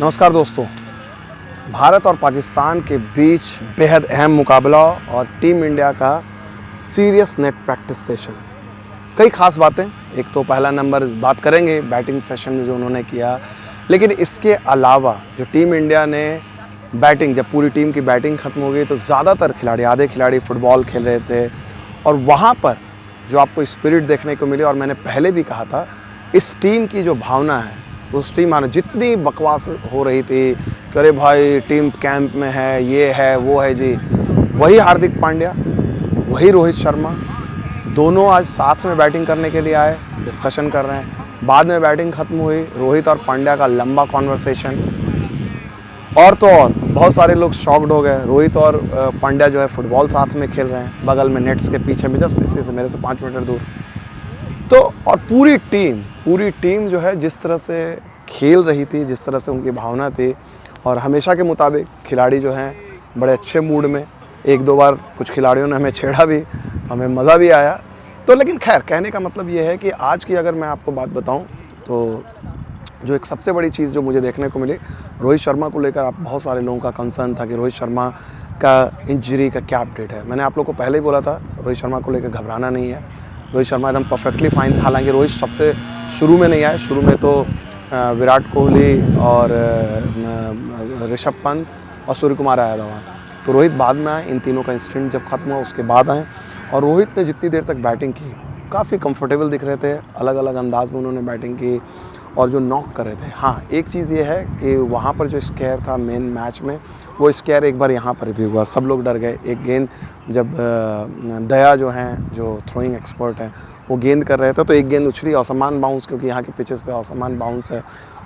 नमस्कार दोस्तों। भारत और पाकिस्तान के बीच बेहद अहम मुकाबला और टीम इंडिया का सीरियस नेट प्रैक्टिस सेशन। कई ख़ास बातें, एक तो पहला नंबर बात करेंगे बैटिंग सेशन में जो उन्होंने किया, लेकिन इसके अलावा जो टीम इंडिया ने बैटिंग, जब पूरी टीम की बैटिंग ख़त्म हो गई तो ज़्यादातर खिलाड़ी, आधे खिलाड़ी फुटबॉल खेल रहे थे और वहाँ पर जो आपको स्पिरिट देखने को मिली, और मैंने पहले भी कहा था, इस टीम की जो भावना है, उस टीम में जितनी बकवास हो रही थी कि अरे भाई टीम कैंप में है, ये है, वो है जी, वही हार्दिक पांड्या, वही रोहित शर्मा, दोनों आज साथ में बैटिंग करने के लिए आए, डिस्कशन कर रहे हैं। बाद में बैटिंग ख़त्म हुई, रोहित और पांड्या का लंबा कॉन्वर्सेशन, और तो और बहुत सारे लोग शॉक्ड हो गए। रोहित और पांड्या जो है फुटबॉल साथ में खेल रहे हैं, बगल में नेट्स के पीछे में, जस्ट इसी से मेरे से 5 मीटर दूर। तो और पूरी टीम जो है जिस तरह से खेल रही थी, जिस तरह से उनकी भावना थी, और हमेशा के मुताबिक खिलाड़ी जो हैं बड़े अच्छे मूड में। एक दो बार कुछ खिलाड़ियों ने हमें छेड़ा भी, तो हमें मज़ा भी आया। तो लेकिन खैर, कहने का मतलब ये है कि आज की अगर मैं आपको बात बताऊं तो जो एक सबसे बड़ी चीज़ जो मुझे देखने को मिली, रोहित शर्मा को लेकर आप बहुत सारे लोगों का कंसर्न था कि रोहित शर्मा का इंजरी का क्या अपडेट है। मैंने आप लोगों को पहले ही बोला था, रोहित शर्मा को लेकर घबराना नहीं है। रोहित शर्मा एकदम परफेक्टली फाइन था। हालांकि रोहित सबसे शुरू में नहीं आए, शुरू में तो विराट कोहली और ऋषभ पंत और सूर्य कुमार यादव आए, तो रोहित बाद में आए। इन तीनों का इंस्टेंट जब ख़त्म हुआ उसके बाद आए, और रोहित ने जितनी देर तक बैटिंग की काफ़ी कंफर्टेबल दिख रहे थे, अलग अलग अंदाज में उन्होंने बैटिंग की और जो नॉक कर रहे थे। हाँ, एक चीज़ ये है कि वहाँ पर जो स्केयर था मेन मैच में, वो स्केयर एक बार यहाँ पर भी हुआ, सब लोग डर गए। एक गेंद जब दया जो हैं, जो थ्रोइंग एक्सपर्ट हैं, वो गेंद कर रहे थे, तो एक गेंद उछली असमान बाउंस, क्योंकि यहाँ के पिचेस पे असमान बाउंस है,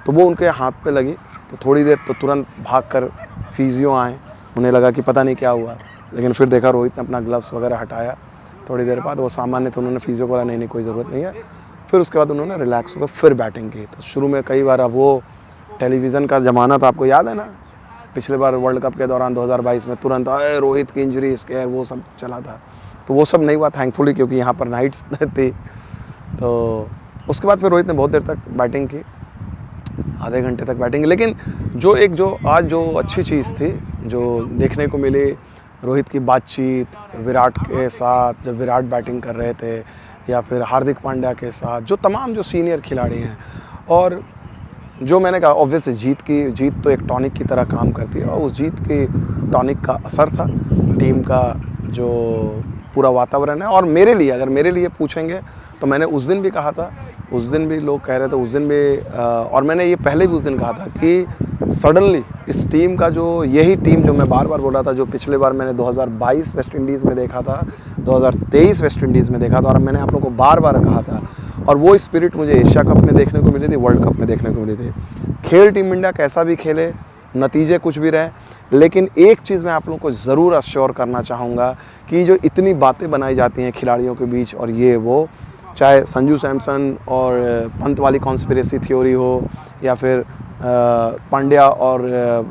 तो वो उनके हाथ पे लगी। तो थोड़ी देर तो तुरंत भागकर फिजियो आए, उन्हें लगा कि पता नहीं क्या हुआ, लेकिन फिर देखा रोहित ने अपना ग्लव्स वगैरह हटाया। थोड़ी देर बाद वो सामान्य, तो उन्होंने फिजियो को बोला नहीं कोई ज़रूरत नहीं है। फिर उसके बाद उन्होंने रिलैक्स होकर फिर बैटिंग की। तो शुरू में कई बार, अब वो टेलीविज़न का ज़माना था, आपको याद है ना, पिछले बार वर्ल्ड कप के दौरान 2022 में तुरंत आए रोहित की इंजरी, स्केयर, वो सब चला था। तो वो सब नहीं हुआ थैंकफुली, क्योंकि यहाँ पर नाइट्स थी। तो उसके बाद फिर रोहित ने बहुत देर तक बैटिंग की, आधे घंटे तक बैटिंग। लेकिन जो आज जो अच्छी चीज़ थी जो देखने को मिली, रोहित की बातचीत विराट के साथ, जब विराट बैटिंग कर रहे थे, या फिर हार्दिक पांड्या के साथ, जो तमाम जो सीनियर खिलाड़ी हैं, और जो मैंने कहा ऑब्वियसली जीत तो एक टॉनिक की तरह काम करती है, और उस जीत की टॉनिक का असर था टीम का जो पूरा वातावरण है। और मेरे लिए, अगर मेरे लिए पूछेंगे तो मैंने उस दिन भी कहा था, उस दिन भी लोग कह रहे थे, उस दिन भी और मैंने ये पहले भी उस दिन कहा था कि सडनली इस टीम का जो, यही टीम जो मैं बार बार बोला था, जो पिछले बार मैंने 2022 वेस्ट इंडीज़ में देखा था, 2023 वेस्ट इंडीज़ में देखा था, और मैंने आप लोगों को बार बार कहा था, और वो स्पिरिट मुझे एशिया कप में देखने को मिली थी, वर्ल्ड कप में देखने को मिली थी। खेल टीम इंडिया कैसा भी खेले, नतीजे कुछ भी रहे, लेकिन एक चीज़ मैं आप लोगों को ज़रूर अश्योर करना चाहूँगा कि जो इतनी बातें बनाई जाती हैं खिलाड़ियों के बीच, और ये वो, चाहे संजू सैमसन और पंत वाली कॉन्स्पिरेसी थ्योरी हो, या फिर पांड्या और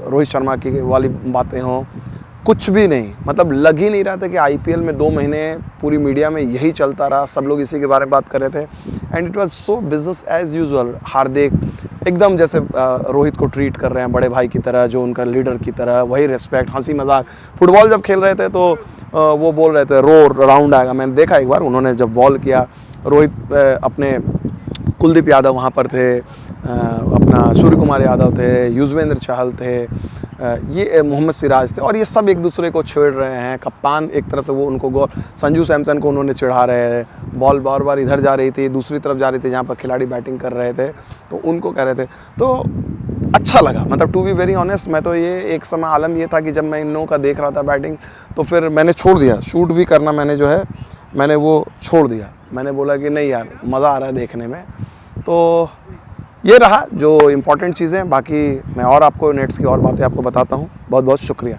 रोहित शर्मा की वाली बातें हों, कुछ भी नहीं, मतलब लग ही नहीं रहा था कि आईपीएल में 2 महीने पूरी मीडिया में यही चलता रहा, सब लोग इसी के बारे में बात कर रहे थे, and it was so business as usual. Hardik एकदम जैसे रोहित को ट्रीट कर रहे हैं बड़े भाई की तरह, जो उनका लीडर की तरह, वही रिस्पेक्ट, हंसी मजाक। फुटबॉल जब खेल रहे थे तो वो बोल रहे थे रो राउंड आएगा। मैंने देखा एक बार उन्होंने जब बॉल किया, रोहित अपने कुलदीप यादव वहाँ पर थे, अपना सूर्य कुमार यादव थे, युजवेंद्र चहल थे, ये मोहम्मद सिराज थे, और ये सब एक दूसरे को छेड़ रहे हैं। कप्तान एक तरफ से वो उनको संजू सैमसन को उन्होंने चिढ़ा रहे हैं, बॉल बार बार इधर जा रही थी, दूसरी तरफ जा रही थी जहाँ पर खिलाड़ी बैटिंग कर रहे थे, तो उनको कह रहे थे। तो अच्छा लगा, मतलब टू बी वेरी ऑनेस्ट, मैं तो ये एक समय आलम ये था कि जब मैं इन लोगों का देख रहा था बैटिंग, तो फिर मैंने छोड़ दिया, शूट भी करना मैंने वो छोड़ दिया। मैंने बोला कि नहीं यार, मज़ा आ रहा है देखने में। तो ये रहा जो इम्पोर्टेंट चीज़ें, बाकी मैं और आपको नेट्स की और बातें आपको बताता हूँ। बहुत बहुत शुक्रिया।